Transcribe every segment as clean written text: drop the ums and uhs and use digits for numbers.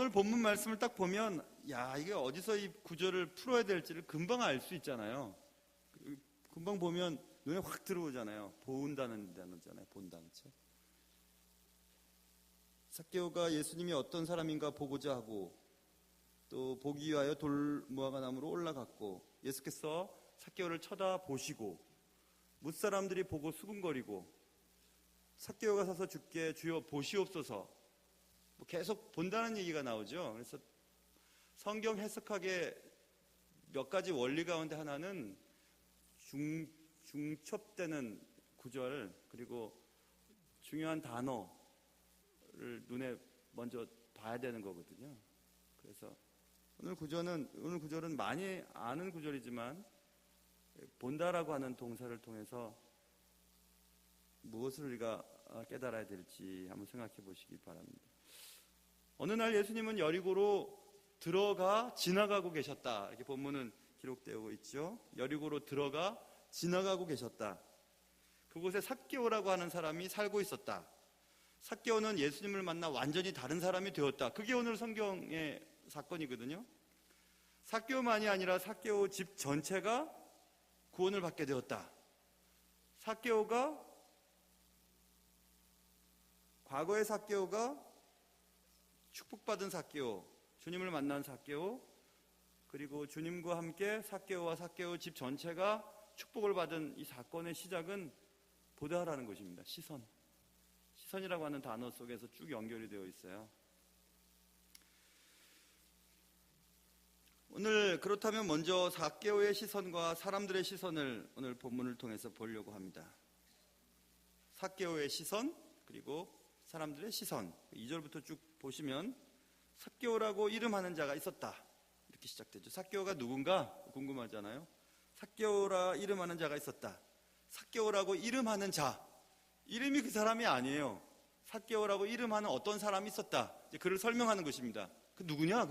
오늘 본문 말씀을 딱 보면 야, 이게 어디서 이 구절을 풀어야 될지를 금방 알 수 있잖아요. 금방 보면 눈에 확 들어오잖아요. 본다는 단어잖아요. 본다는 책. 삭개오가 예수님이 어떤 사람인가 보고자 하고 또 보기 위하여 돌무화과나무로 올라갔고 예수께서 삭개오를 쳐다보시고 뭇사람들이 보고 수군거리고 삭개오가 서서 주께 주여 보시옵소서 계속 본다는 얘기가 나오죠. 그래서 성경 해석학의 몇 가지 원리 가운데 하나는 중첩되는 구절 그리고 중요한 단어를 눈에 먼저 봐야 되는 거거든요. 그래서 오늘 구절은 많이 아는 구절이지만 본다라고 하는 동사를 통해서 무엇을 우리가 깨달아야 될지 한번 생각해 보시기 바랍니다. 어느 날 예수님은 여리고로 들어가 지나가고 계셨다. 이렇게 본문은 기록되어 있죠. 여리고로 들어가 지나가고 계셨다. 그곳에 삭개오라고 하는 사람이 살고 있었다. 삭개오는 예수님을 만나 완전히 다른 사람이 되었다. 그게 오늘 성경의 사건이거든요. 삭개오만이 아니라 삭개오 집 전체가 구원을 받게 되었다. 과거의 삭개오가 축복받은 삭개오, 주님을 만난 삭개오, 그리고 주님과 함께 삭개오와 삭개오 집 전체가 축복을 받은 이 사건의 시작은 보다라는 것입니다. 시선이라고 하는 단어 속에서 쭉 연결이 되어 있어요. 오늘 그렇다면 먼저 삭개오의 시선과 사람들의 시선을 오늘 본문을 통해서 보려고 합니다. 삭개오의 시선 그리고 사람들의 시선. 2절부터 쭉 보시면 삭개오라고 이름하는 자가 있었다. 이렇게 시작되죠. 삭개오가 누군가 궁금하잖아요. 삭개오라 이름하는 자가 있었다. 삭개오라고 이름하는 자. 이름이 그 사람이 아니에요. 삭개오라고 이름하는 어떤 사람이 있었다. 이제 그를 설명하는 것입니다. 그 누구냐?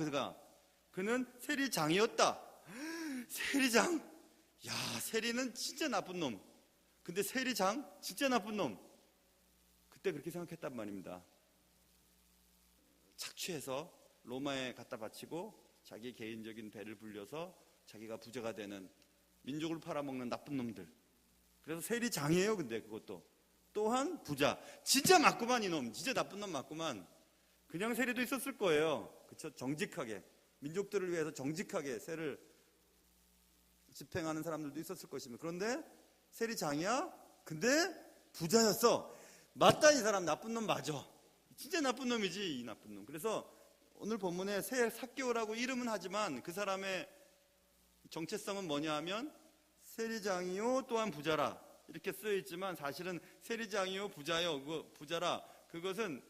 그는 세리장이었다. 세리장? 야, 세리는 진짜 나쁜 놈. 근데 세리장? 진짜 나쁜 놈. 그때 그렇게 생각했단 말입니다. 착취해서 로마에 갖다 바치고 자기 개인적인 배를 불려서 자기가 부자가 되는 민족을 팔아먹는 나쁜 놈들. 그래서 세리장이에요. 근데 그것도 또한 부자. 진짜 맞구만 이놈. 진짜 나쁜 놈 맞구만. 그냥 세리도 있었을 거예요. 그쵸? 정직하게 민족들을 위해서 정직하게 세를 집행하는 사람들도 있었을 것입니다. 그런데 세리장이야? 근데 부자였어. 맞다. 이 사람 나쁜 놈 맞아. 진짜 나쁜 놈이지 이 나쁜 놈. 그래서 오늘 본문에 삭개오라고 이름은 하지만 그 사람의 정체성은 뭐냐 하면 세리장이요 또한 부자라 이렇게 쓰여 있지만 사실은 세리장이요 부자라 그것은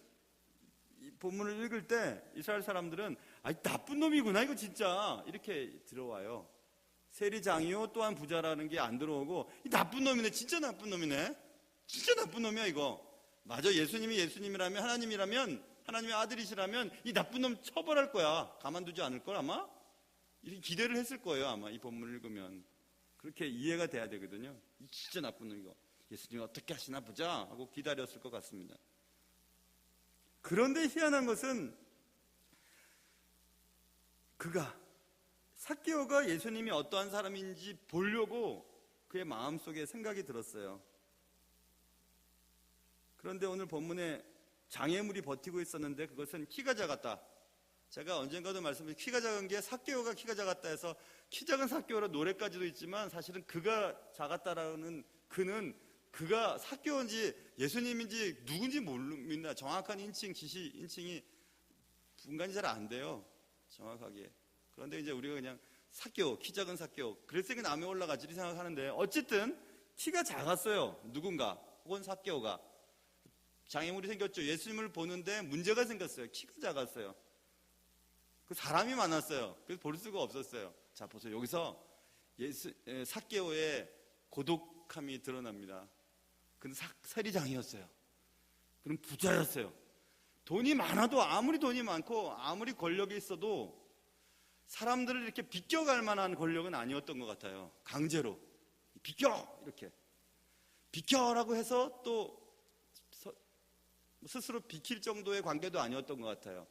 이 본문을 읽을 때 이스라엘 사람들은 나쁜 놈이구나 이거 진짜 이렇게 들어와요. 세리장이요 또한 부자라는 게 안 들어오고 이 나쁜 놈이네. 진짜 나쁜 놈이네. 진짜 나쁜 놈이야 이거. 맞아. 예수님이 예수님이라면 하나님의 아들이시라면 이 나쁜 놈 처벌할 거야. 가만두지 않을 걸 아마. 이렇게 기대를 했을 거예요 아마. 이 본문을 읽으면 그렇게 이해가 돼야 되거든요. 이 진짜 나쁜 놈 이거. 예수님이 어떻게 하시나 보자 하고 기다렸을 것 같습니다. 그런데 희한한 것은 삭개오가 예수님이 어떠한 사람인지 보려고 그의 마음속에 생각이 들었어요. 그런데 오늘 본문에 장애물이 버티고 있었는데 그것은 키가 작았다. 제가 언젠가도 말씀드린 키가 작은 게 삭개오가 키가 작았다 해서 키 작은 삭개오라 노래까지도 있지만 사실은 그가 작았다라는 그가 삭개오인지 예수님인지 누군지 모릅니다. 정확한 인칭이 분간이 잘 안 돼요. 정확하게. 그런데 이제 우리가 그냥 삭개오, 키 작은 삭개오 그래서 남에 올라가지 생각하는데 어쨌든 키가 작았어요. 누군가 혹은 삭개오가 장애물이 생겼죠. 예수님을 보는데 문제가 생겼어요. 키가 작았어요. 그 사람이 많았어요. 그래서 볼 수가 없었어요. 자 보세요. 여기서 삭개오의 고독함이 드러납니다. 그는 세리장이었어요. 그는 부자였어요. 돈이 많아도 아무리 돈이 많고 아무리 권력이 있어도 사람들을 이렇게 비껴갈 만한 권력은 아니었던 것 같아요. 강제로 비껴 이렇게 비켜라고 해서 또 스스로 비킬 정도의 관계도 아니었던 것 같아요.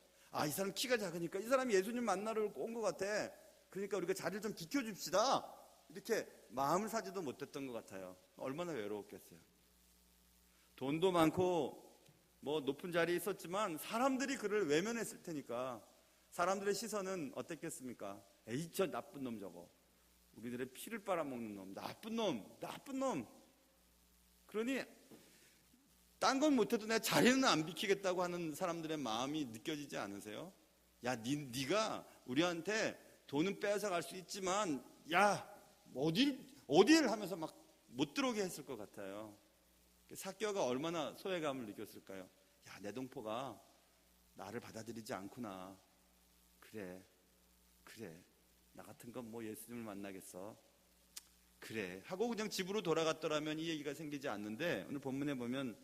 이 사람 키가 작으니까 이 사람이 예수님 만나러 온 것 같아. 그러니까 우리가 자리를 좀 비켜줍시다. 이렇게 마음을 사지도 못했던 것 같아요. 얼마나 외로웠겠어요. 돈도 많고 뭐 높은 자리에 있었지만 사람들이 그를 외면했을 테니까 사람들의 시선은 어땠겠습니까? 에이, 저 나쁜 놈 저거. 우리들의 피를 빨아먹는 놈. 나쁜 놈. 나쁜 놈. 그러니 딴 건 못해도 내 자리는 안 비키겠다고 하는 사람들의 마음이 느껴지지 않으세요? 야, 네가 우리한테 돈은 빼앗아 갈 수 있지만 야, 어딜 하면서 막 못 들어오게 했을 것 같아요. 삭개오가 얼마나 소외감을 느꼈을까요? 야, 내 동포가 나를 받아들이지 않구나. 그래. 나 같은 건 뭐 예수님을 만나겠어. 그래. 하고 그냥 집으로 돌아갔더라면 이 얘기가 생기지 않는데 오늘 본문에 보면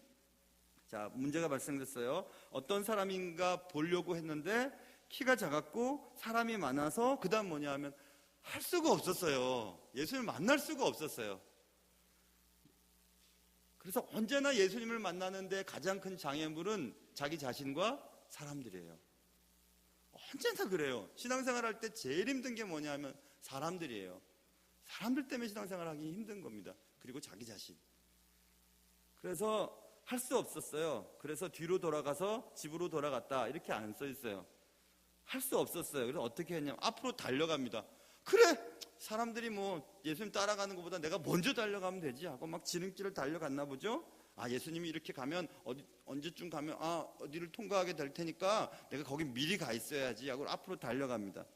자, 문제가 발생됐어요. 어떤 사람인가 보려고 했는데 키가 작았고 사람이 많아서 그 다음 뭐냐 하면 할 수가 없었어요. 예수님을 만날 수가 없었어요. 그래서 언제나 예수님을 만나는데 가장 큰 장애물은 자기 자신과 사람들이에요. 언제나 그래요. 신앙생활 할 때 제일 힘든 게 뭐냐 하면 사람들이에요. 사람들 때문에 신앙생활 하기 힘든 겁니다. 그리고 자기 자신. 그래서 할 수 없었어요. 그래서 뒤로 돌아가서 집으로 돌아갔다. 이렇게 안 써 있어요. 할 수 없었어요. 그래서 어떻게 했냐면 앞으로 달려갑니다. 그래! 사람들이 뭐 예수님 따라가는 것보다 내가 먼저 달려가면 되지 하고 막 지름길을 달려갔나 보죠. 예수님이 이렇게 가면 언제쯤 가면 어디를 통과하게 될 테니까 내가 거기 미리 가 있어야지 하고 앞으로 달려갑니다.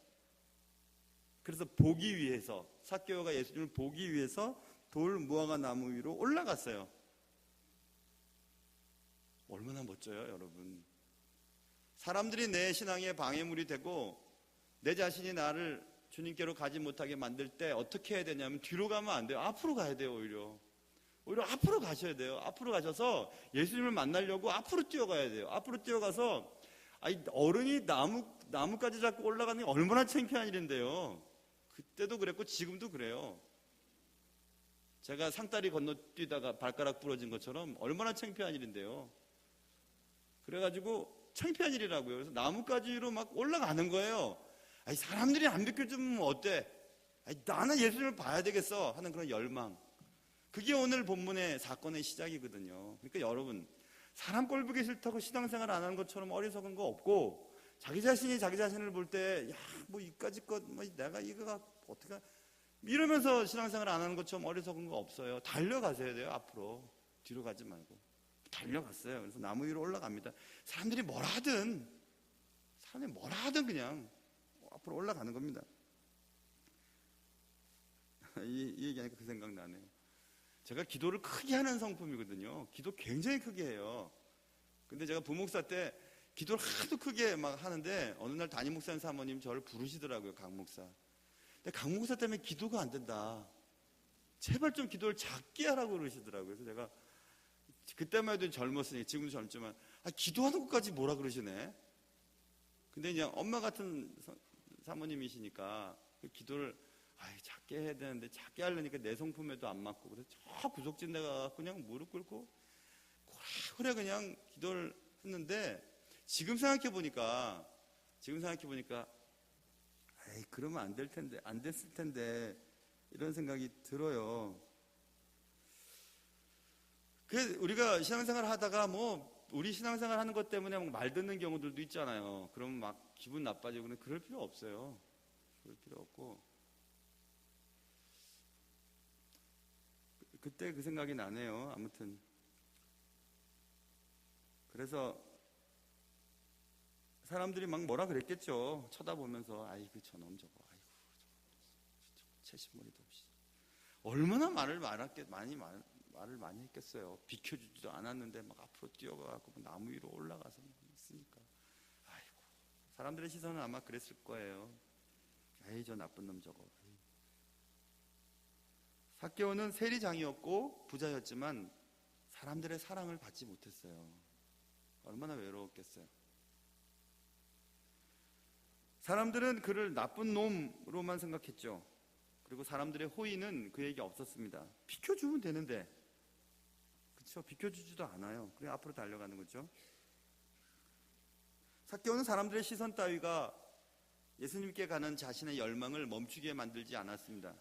그래서 보기 위해서 삭개오가 예수님을 보기 위해서 돌 무화과 나무 위로 올라갔어요. 얼마나 멋져요, 여러분. 사람들이 내 신앙의 방해물이 되고 내 자신이 나를 주님께로 가지 못하게 만들 때 어떻게 해야 되냐면 뒤로 가면 안 돼요. 앞으로 가야 돼요. 오히려 앞으로 가셔야 돼요. 앞으로 가셔서 예수님을 만나려고 앞으로 뛰어가야 돼요. 앞으로 뛰어가서 어른이 나무까지 잡고 올라가는 게 얼마나 창피한 일인데요. 그때도 그랬고 지금도 그래요. 제가 상다리 건너뛰다가 발가락 부러진 것처럼 얼마나 창피한 일인데요. 그래가지고 창피한 일이라고요. 그래서 나무까지로 막 올라가는 거예요. 사람들이 안 비켜주면 어때? 나는 예수님을 봐야 되겠어 하는 그런 열망. 그게 오늘 본문의 사건의 시작이거든요. 그러니까 여러분, 사람 꼴 보기 싫다고 신앙생활 안 하는 것처럼 어리석은 거 없고 자기 자신이 자기 자신을 볼 때 뭐 이까짓 것 내가 이거가 어떻게 이러면서 신앙생활 안 하는 것처럼 어리석은 거 없어요. 달려가셔야 돼요. 앞으로. 뒤로 가지 말고 달려갔어요. 그래서 나무 위로 올라갑니다. 사람들이 뭐라 하든 그냥 앞으로 올라가는 겁니다. 이 얘기하니까 그 생각 나네요. 제가 기도를 크게 하는 성품이거든요. 기도 굉장히 크게 해요. 근데 제가 부목사 때 기도를 하도 크게 막 하는데 어느 날 담임 목사님 사모님 저를 부르시더라고요. 강 목사. 근데 강 목사 때문에 기도가 안 된다. 제발 좀 기도를 작게 하라고 그러시더라고요. 그래서 제가 그때만 해도 젊었으니 지금도 젊지만 기도하는 것까지 뭐라 그러시네. 근데 이제 엄마 같은 사모님이시니까 그 기도를 작게 해야 되는데 작게 하려니까 내 성품에도 안 맞고 그래서 저 구석진 데가 그냥 무릎 꿇고 그래 그냥 기도를 했는데 지금 생각해 보니까 그러면 안 됐을 텐데 이런 생각이 들어요. 그래서 우리가 신앙생활 하다가 우리 신앙생활 하는 것 때문에 말 듣는 경우들도 있잖아요. 그러면 막 기분 나빠지고 그럴 필요 없어요. 그럴 필요 없고. 그때 그 생각이 나네요. 아무튼. 그래서 사람들이 막 뭐라 그랬겠죠. 쳐다보면서 저놈 저거 채신머리도 없이 얼마나 말을 많이 했겠어요. 비켜주지도 않았는데 막 앞으로 뛰어가고 나무 위로 올라가서 있으니까 사람들의 시선은 아마 그랬을 거예요. 저 나쁜 놈 저거. 삭개오는 세리장이었고 부자였지만 사람들의 사랑을 받지 못했어요. 얼마나 외로웠겠어요. 사람들은 그를 나쁜 놈으로만 생각했죠. 그리고 사람들의 호의는 그에게 없었습니다. 비켜주면 되는데, 그렇죠? 비켜주지도 않아요. 그래 앞으로 달려가는 거죠. 삭개오는 사람들의 시선 따위가 예수님께 가는 자신의 열망을 멈추게 만들지 않았습니다.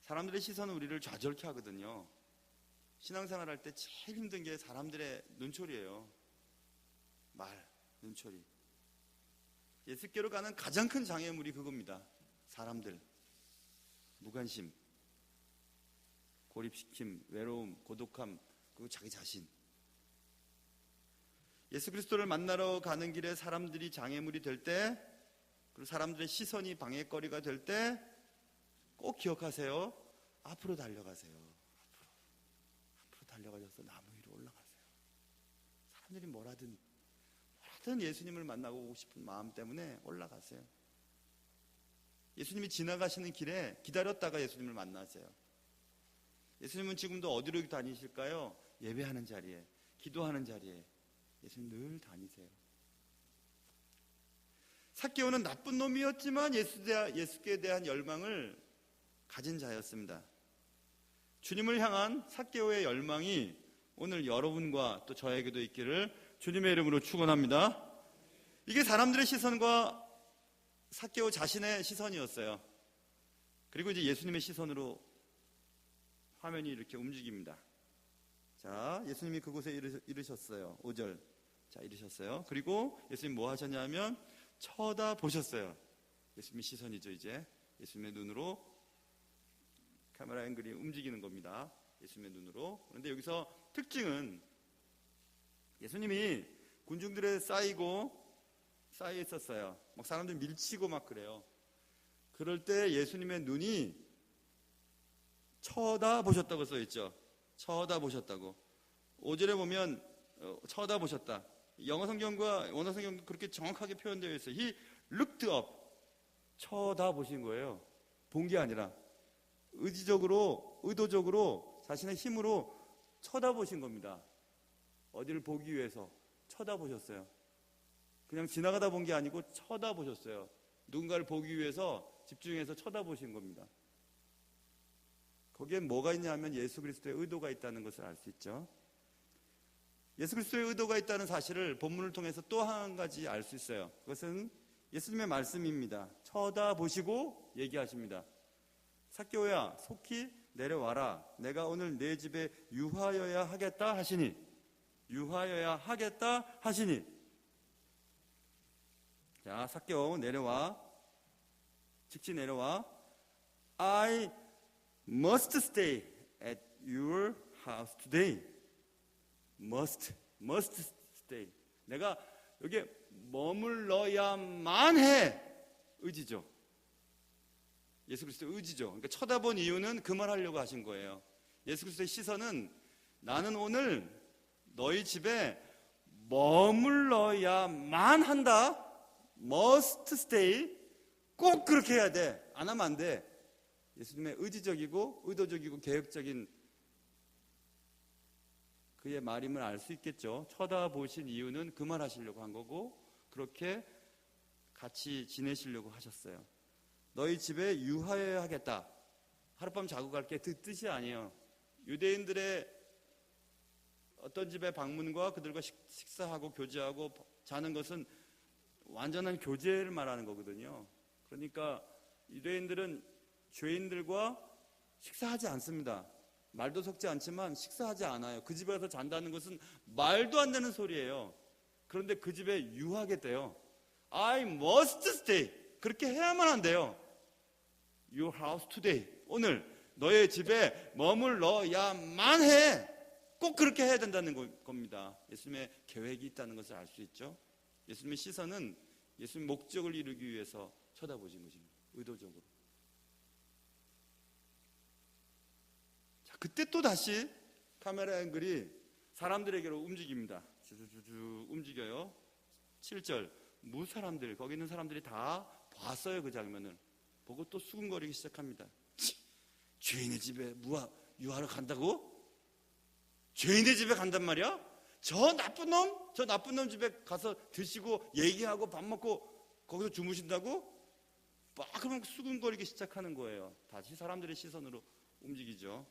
사람들의 시선은 우리를 좌절케 하거든요. 신앙생활 할 때 제일 힘든 게 사람들의 눈초리예요. 말, 눈초리. 예수께로 가는 가장 큰 장애물이 그겁니다. 사람들, 무관심, 고립시킴, 외로움, 고독함, 그리고 자기 자신. 예수 그리스도를 만나러 가는 길에 사람들이 장애물이 될 때, 그리고 사람들의 시선이 방해거리가 될 때 꼭 기억하세요. 앞으로 달려가세요. 앞으로 달려가셔서 나무 위로 올라가세요. 사람들이 뭐라든 예수님을 만나고 오고 싶은 마음 때문에 올라가세요. 예수님이 지나가시는 길에 기다렸다가 예수님을 만나세요. 예수님은 지금도 어디로 다니실까요? 예배하는 자리에, 기도하는 자리에 예수님 늘 다니세요. 삭개오는 나쁜 놈이었지만 예수께 대한 열망을 가진 자였습니다. 주님을 향한 삭개오의 열망이 오늘 여러분과 또 저에게도 있기를 주님의 이름으로 축원합니다. 이게 사람들의 시선과 삭개오 자신의 시선이었어요. 그리고 이제 예수님의 시선으로 화면이 이렇게 움직입니다. 자, 예수님이 그곳에 이르셨어요. 5절. 자, 이르셨어요. 그리고 예수님 뭐 하셨냐면 쳐다보셨어요. 예수님의 시선이죠. 이제 예수님의 눈으로 카메라 앵글이 움직이는 겁니다. 예수님의 눈으로. 그런데 여기서 특징은 예수님이 군중들에 쌓여 있었어요. 막 사람들 밀치고 막 그래요. 그럴 때 예수님의 눈이 쳐다보셨다고 써있죠. 쳐다보셨다고. 5절에 보면 쳐다보셨다. 영어 성경과 원어 성경도 그렇게 정확하게 표현되어 있어요. He looked up. 쳐다보신 거예요. 본 게 아니라 의도적으로 자신의 힘으로 쳐다보신 겁니다. 어디를 보기 위해서 쳐다보셨어요. 그냥 지나가다 본 게 아니고 쳐다보셨어요. 누군가를 보기 위해서 집중해서 쳐다보신 겁니다. 거기엔 뭐가 있냐 하면 예수 그리스도의 의도가 있다는 것을 알 수 있죠. 예수 그리스도의 의도가 있다는 사실을 본문을 통해서 또 한 가지 알 수 있어요. 그것은 예수님의 말씀입니다. 쳐다보시고 얘기하십니다. 삭개오야, 속히 내려와라. 내가 오늘 내 집에 유하여야 하겠다 하시니. 유하여야 하겠다 하시니. 자, 삭개오 내려와. 즉시 내려와. I must stay at your house today. must stay. 내가 여기에 머물러야만 해. 의지죠. 예수 그리스도의 의지죠. 그러니까 쳐다본 이유는 그 말 하려고 하신 거예요. 예수 그리스도의 시선은 나는 오늘 너희 집에 머물러야만 한다. must stay. 꼭 그렇게 해야 돼. 안 하면 안 돼. 예수님의 의지적이고 의도적이고 계획적인 그의 말임을 알 수 있겠죠. 쳐다보신 이유는 그 말 하시려고 한 거고 그렇게 같이 지내시려고 하셨어요. 너희 집에 유하여야 하겠다. 하룻밤 자고 갈게. 그 뜻이 아니에요. 유대인들의 어떤 집의 방문과 그들과 식사하고 교제하고 자는 것은 완전한 교제를 말하는 거거든요. 그러니까 유대인들은 죄인들과 식사하지 않습니다. 말도 섞지 않지만 식사하지 않아요. 그 집에 가서 잔다는 것은 말도 안 되는 소리예요. 그런데 그 집에 유하겠대요. I must stay. 그렇게 해야만 한대요. Your house today. 오늘 너의 집에 머물러야만 해. 꼭 그렇게 해야 된다는 겁니다. 예수님의 계획이 있다는 것을 알 수 있죠. 예수님의 시선은 예수님의 목적을 이루기 위해서 쳐다보신 것입니다. 의도적으로. 자, 그때 또 다시 카메라 앵글이 사람들에게로 움직입니다. 주주주주 움직여요. 7절. 무사람들, 거기 있는 사람들이 다 봤어요. 그 장면을 보고 또 수군거리기 시작합니다. 죄인의 집에 유하러 간다고? 죄인의 집에 간단 말이야? 저 나쁜 놈 집에 가서 드시고 얘기하고 밥 먹고 거기서 주무신다고? 막 그러면 수군거리기 시작하는 거예요. 다시 사람들의 시선으로 움직이죠.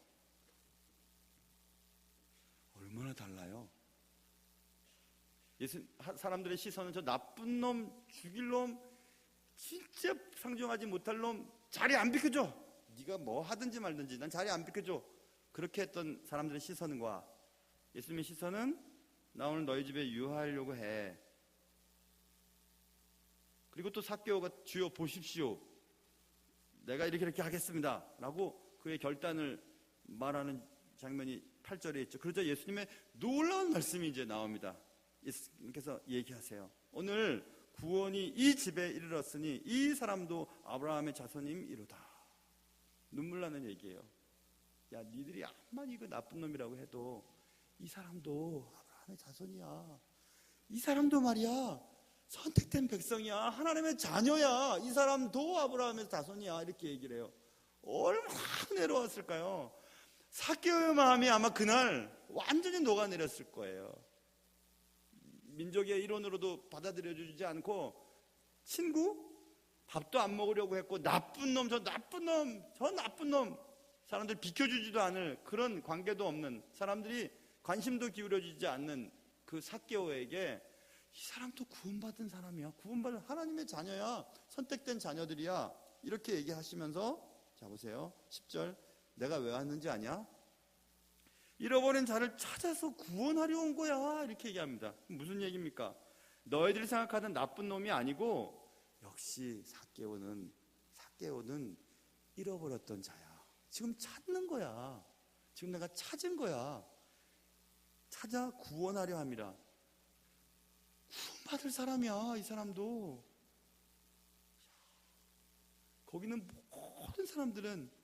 얼마나 달라요? 사람들의 시선은 저 나쁜 놈, 죽일 놈, 진짜 상종하지 못할 놈 자리 안 비켜줘. 네가 뭐 하든지 말든지 난 자리 안 비켜줘. 그렇게 했던 사람들의 시선과 예수님의 시선은 나 오늘 너희 집에 유하려고 해. 그리고 또 삭개오가 주여 보십시오. 내가 이렇게 하겠습니다. 라고 그의 결단을 말하는 장면이 8절에 있죠. 그러자 예수님의 놀라운 말씀이 이제 나옵니다. 예수님께서 얘기하세요. 오늘 구원이 이 집에 이르렀으니 이 사람도 아브라함의 자손임이로다. 눈물 나는 얘기예요. 야, 니들이 아무리 이거 나쁜 놈이라고 해도 이 사람도 아브라함의 자손이야. 이 사람도 말이야 선택된 백성이야. 하나님의 자녀야. 이 사람도 아브라함의 자손이야. 이렇게 얘기를 해요. 얼마나 내려왔을까요? 삭개오의 마음이 아마 그날 완전히 녹아내렸을 거예요. 민족의 일원으로도 받아들여주지 않고 친구? 밥도 안 먹으려고 했고 나쁜 놈, 저 나쁜 놈, 저 나쁜 놈. 사람들 비켜주지도 않을 그런 관계도 없는 사람들이 관심도 기울여주지 않는 그 삭개오에게 이 사람도 구원받은 사람이야. 구원받은 하나님의 자녀야. 선택된 자녀들이야. 이렇게 얘기하시면서 자 보세요. 10절 내가 왜 왔는지 아냐? 잃어버린 자를 찾아서 구원하려 온 거야. 이렇게 얘기합니다. 무슨 얘기입니까? 너희들이 생각하는 나쁜 놈이 아니고 역시 삭개오는 잃어버렸던 자야. 지금 찾는 거야. 지금 내가 찾은 거야. 찾아 구원하려 함이라. 구원받을 사람이야. 이 사람도. 거기는 모든 사람들은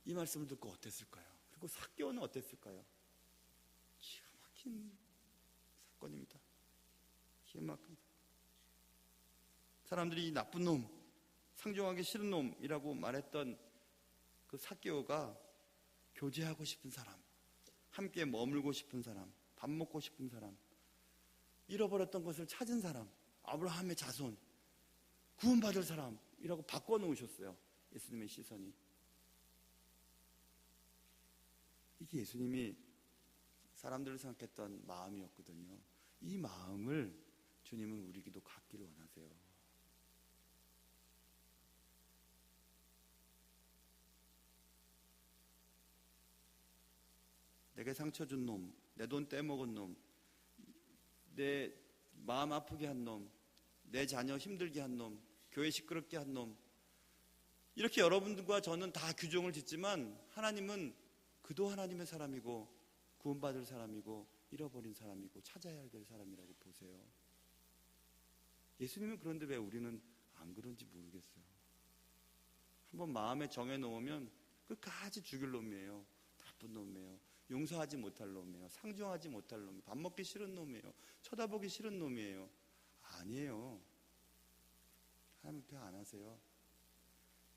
이 말씀을 듣고 어땠을까요? 그리고 삭개오는 어땠을까요? 기가 막힌 사건입니다. 기가 막힌. 사람들이 이 나쁜 놈, 상종하기 싫은 놈이라고 말했던 그 삭개오가 교제하고 싶은 사람, 함께 머물고 싶은 사람, 밥 먹고 싶은 사람, 잃어버렸던 것을 찾은 사람, 아브라함의 자손, 구원받을 사람이라고 바꿔놓으셨어요. 예수님의 시선이. 이게 예수님이 사람들을 생각했던 마음이었거든요. 이 마음을 주님은 우리에게도 갖기를 원하세요. 내게 상처 준 놈, 내 돈 떼먹은 놈, 내 마음 아프게 한 놈, 내 자녀 힘들게 한 놈, 교회 시끄럽게 한 놈, 이렇게 여러분들과 저는 다 규정을 짓지만 하나님은 그도 하나님의 사람이고 구원받을 사람이고 잃어버린 사람이고 찾아야 될 사람이라고 보세요. 예수님은 그런데 왜 우리는 안 그런지 모르겠어요. 한번 마음에 정해놓으면 끝까지 죽일 놈이에요. 나쁜 놈이에요. 용서하지 못할 놈이에요. 상종하지 못할 놈이에요. 밥 먹기 싫은 놈이에요. 쳐다보기 싫은 놈이에요. 아니에요. 하나님 그렇게 안 하세요.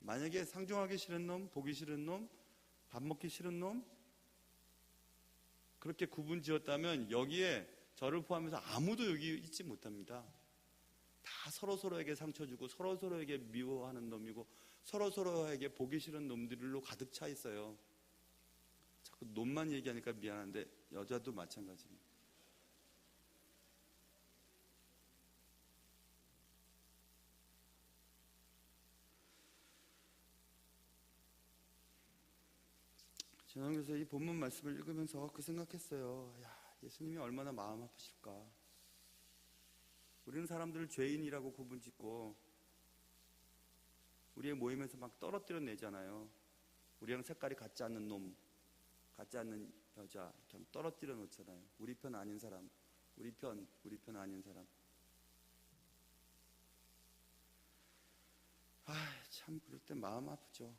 만약에 상종하기 싫은 놈, 보기 싫은 놈, 밥 먹기 싫은 놈 그렇게 구분 지었다면 여기에 저를 포함해서 아무도 여기 있지 못합니다. 다 서로서로에게 상처 주고 서로서로에게 미워하는 놈이고 서로서로에게 보기 싫은 놈들로 가득 차 있어요. 자꾸 놈만 얘기하니까 미안한데 여자도 마찬가지입니다. 저는 그래서 이 본문 말씀을 읽으면서 그 생각했어요. 야, 예수님이 얼마나 마음 아프실까. 우리는 사람들을 죄인이라고 구분짓고 우리의 모임에서 막 떨어뜨려 내잖아요. 우리랑 색깔이 같지 않는 놈, 같지 않는 여자 이렇게 떨어뜨려 놓잖아요. 우리 편 아닌 사람, 우리 편 아닌 사람. 참 그럴 때 마음 아프죠.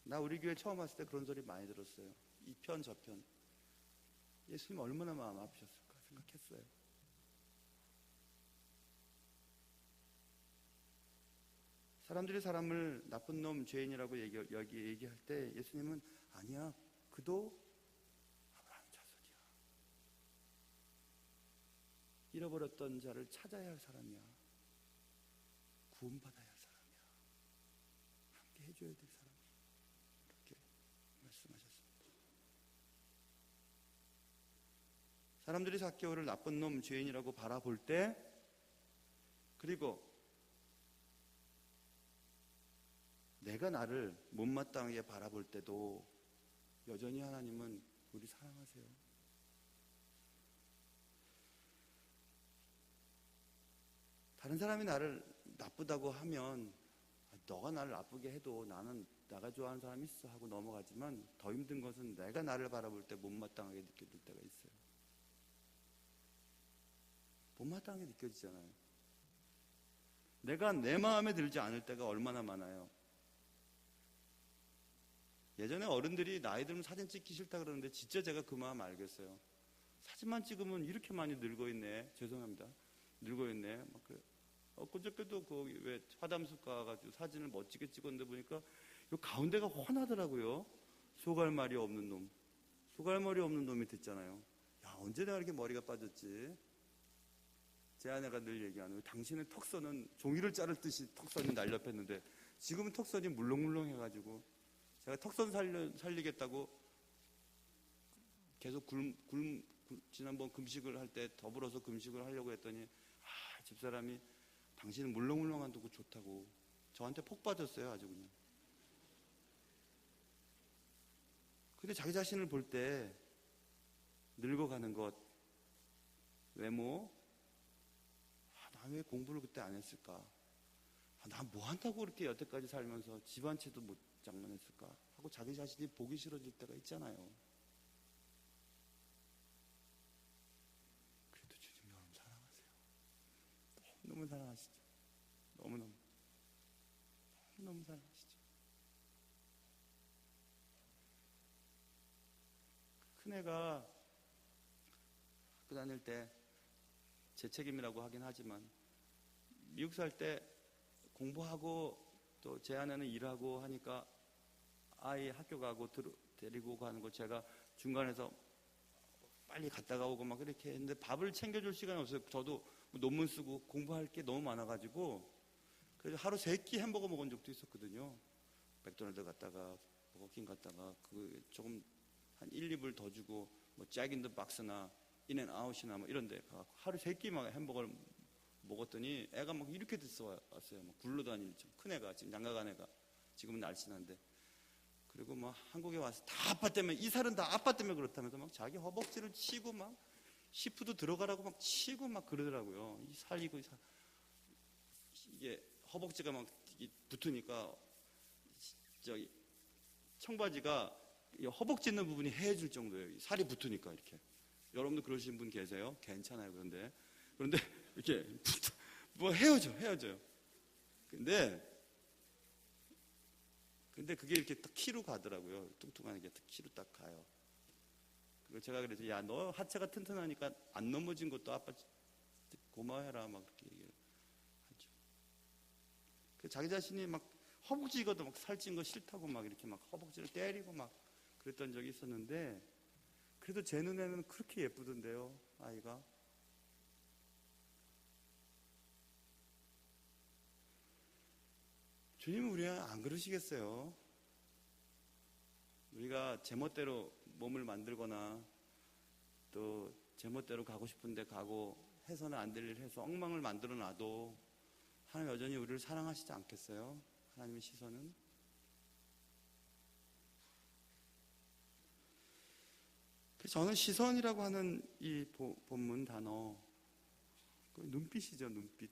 나 우리 교회 처음 왔을 때 그런 소리 많이 들었어요. 이 편, 저 편. 예수님 얼마나 마음 아프셨을까 생각했어요. 사람들이 사람을 나쁜 놈, 죄인이라고 얘기할 때 예수님은 아니야, 그도 아브라함 자손이야. 잃어버렸던 자를 찾아야 할 사람이야. 구원받아야 할 사람이야. 함께 해줘야 될 사람이야. 이렇게 말씀하셨습니다. 사람들이 삭개오를 나쁜 놈, 죄인이라고 바라볼 때, 그리고 내가 나를 못마땅하게 바라볼 때도 여전히 하나님은 우리 사랑하세요. 다른 사람이 나를 나쁘다고 하면 너가 나를 나쁘게 해도 나는 내가 좋아하는 사람이 있어 하고 넘어가지만, 더 힘든 것은 내가 나를 바라볼 때 못마땅하게 느껴질 때가 있어요. 못마땅하게 느껴지잖아요. 내가 내 마음에 들지 않을 때가 얼마나 많아요. 예전에 어른들이 나이 들면 사진 찍기 싫다 그러는데 진짜 제가 그 마음 알겠어요. 사진만 찍으면 이렇게 많이 늙어있네. 죄송합니다. 늙어있네. 막 그래. 그저께도 거기 왜 화담숲 가가지고 사진을 멋지게 찍었는데 보니까 요 가운데가 훤하더라고요. 소갈머리 없는 놈. 소갈머리 없는 놈이 됐잖아요. 야, 언제 내가 이렇게 머리가 빠졌지? 제 아내가 늘 얘기하는, 당신의 턱선은 종이를 자를 듯이 턱선이 날렵했는데 지금은 턱선이 물렁물렁해가지고, 제가 턱선 살리겠다고 계속 지난번 금식을 할 때 더불어서 금식을 하려고 했더니, 집사람이 당신은 물렁물렁한 두고 좋다고 저한테 폭 빠졌어요. 아주 그냥. 근데 자기 자신을 볼 때 늙어가는 것, 외모, 나 왜 공부를 그때 안 했을까? 나 뭐 한다고 그렇게 여태까지 살면서 집 한 채도 못 장만했을까? 하고 자기 자신이 보기 싫어질 때가 있잖아요. 그래도 주님 여러분 사랑하세요. 너무 사랑하시죠. 너무너무 사랑하시죠. 큰애가 학교 다닐 때 제 책임이라고 하긴 하지만, 미국 살 때 공부하고 또 제 아내는 일하고 하니까 아이 학교 가고 데리고 가는 거 제가 중간에서 빨리 갔다가 오고 막 그렇게 했는데, 밥을 챙겨줄 시간이 없어요. 저도 논문 쓰고 공부할 게 너무 많아가지고, 그래서 하루 3끼 햄버거 먹은 적도 있었거든요. 맥도날드 갔다가 버거킹 갔다가 그 조금 한 1, 2불 더 주고 뭐 잭인더 박스나 인앤아웃이나 뭐 이런 데 가서 하루 3끼 막 햄버거를 먹었더니 애가 막 이렇게 됐어 왔어요. 막 굴러다니죠. 큰 애가, 지금 장가간 애가, 지금은 날씬한데. 그리고 막 한국에 와서 다 아빠 때문에, 이 살은 다 아빠 때문에 그렇다면서 막 자기 허벅지를 치고 막 시푸드 들어가라고 막 치고 막 그러더라고요. 이 살이고 이게 허벅지가 막 붙으니까 저기 청바지가 허벅지 있는 부분이 헤어질 정도예요. 살이 붙으니까 이렇게. 여러분도 그러신 분 계세요? 괜찮아요. 그런데 이렇게 뭐 헤어져요. 근데 그게 이렇게 딱 키로 가더라고요. 뚱뚱한 게 키로 딱 가요. 그리고 제가 그래서, 야, 너 하체가 튼튼하니까 안 넘어진 것도 아빠 고마워해라 막 그렇게 얘기를 하죠. 자기 자신이 막 허벅지 이것도 막 살찐 거 싫다고 막 이렇게 막 허벅지를 때리고 막 그랬던 적이 있었는데, 그래도 제 눈에는 그렇게 예쁘던데요, 아이가. 주님은 우리가 안 그러시겠어요? 우리가 제멋대로 몸을 만들거나 또 제멋대로 가고 싶은데 가고 해서는 안 될 일 해서 엉망을 만들어 놔도 하나님 여전히 우리를 사랑하시지 않겠어요? 하나님의 시선은? 저는 시선이라고 하는 이 본문 단어, 눈빛이죠, 눈빛.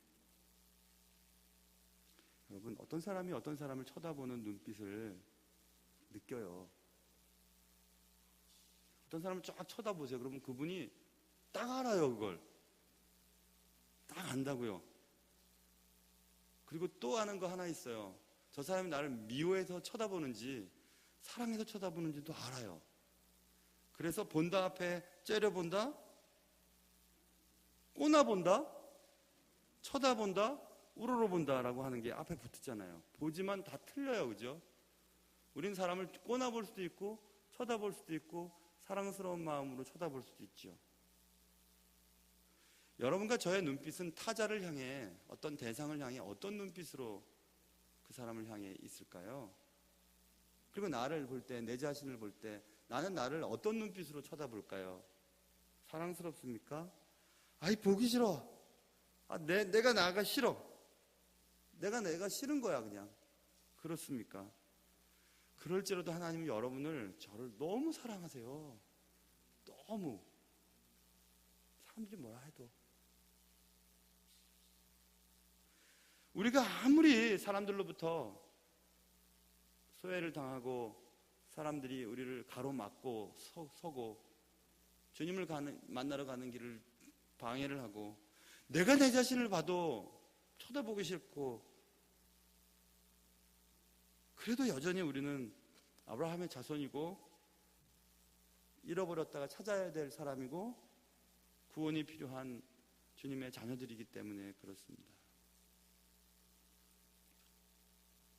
여러분, 어떤 사람이 어떤 사람을 쳐다보는 눈빛을 느껴요. 어떤 사람을 쫙 쳐다보세요. 그러면 그분이 딱 알아요, 그걸. 딱 안다고요. 그리고 또 아는 거 하나 있어요. 저 사람이 나를 미워해서 쳐다보는지 사랑해서 쳐다보는지도 알아요. 그래서 본다 앞에 째려본다, 꼬나본다, 쳐다본다, 우러러본다라고 하는 게 앞에 붙었잖아요. 보지만 다 틀려요, 그죠? 우린 사람을 꼬나볼 수도 있고 쳐다볼 수도 있고 사랑스러운 마음으로 쳐다볼 수도 있죠. 여러분과 저의 눈빛은 타자를 향해, 어떤 대상을 향해 어떤 눈빛으로 그 사람을 향해 있을까요? 그리고 나를 볼 때, 내 자신을 볼 때 나는 나를 어떤 눈빛으로 쳐다볼까요? 사랑스럽습니까? 아이, 보기 싫어. 내가 나가 싫어. 내가 싫은 거야, 그냥. 그렇습니까? 그럴지라도 하나님은 여러분을, 저를 너무 사랑하세요. 너무. 사람들이 뭐라 해도. 우리가 아무리 사람들로부터 소외를 당하고 사람들이 우리를 가로막고 서고 주님을 만나러 가는 길을 방해를 하고 내가 내 자신을 봐도 쳐다보기 싫고 그래도 여전히 우리는 아브라함의 자손이고 잃어버렸다가 찾아야 될 사람이고 구원이 필요한 주님의 자녀들이기 때문에 그렇습니다.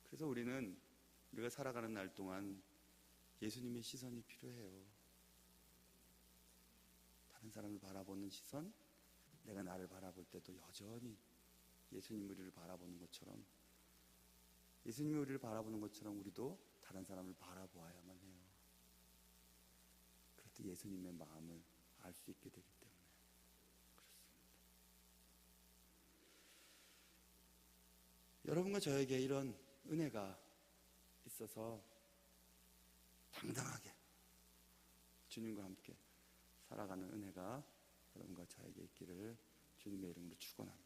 그래서 우리가 살아가는 날 동안 예수님의 시선이 필요해요. 다른 사람을 바라보는 시선, 내가 나를 바라볼 때도 여전히 예수님 우리를 바라보는 것처럼, 예수님이 우리를 바라보는 것처럼 우리도 다른 사람을 바라보아야만 해요. 그럴 때 예수님의 마음을 알 수 있게 되기 때문에 그렇습니다. 여러분과 저에게 이런 은혜가 있어서 당당하게 주님과 함께 살아가는 은혜가 여러분과 저에게 있기를 주님의 이름으로 축원합니다.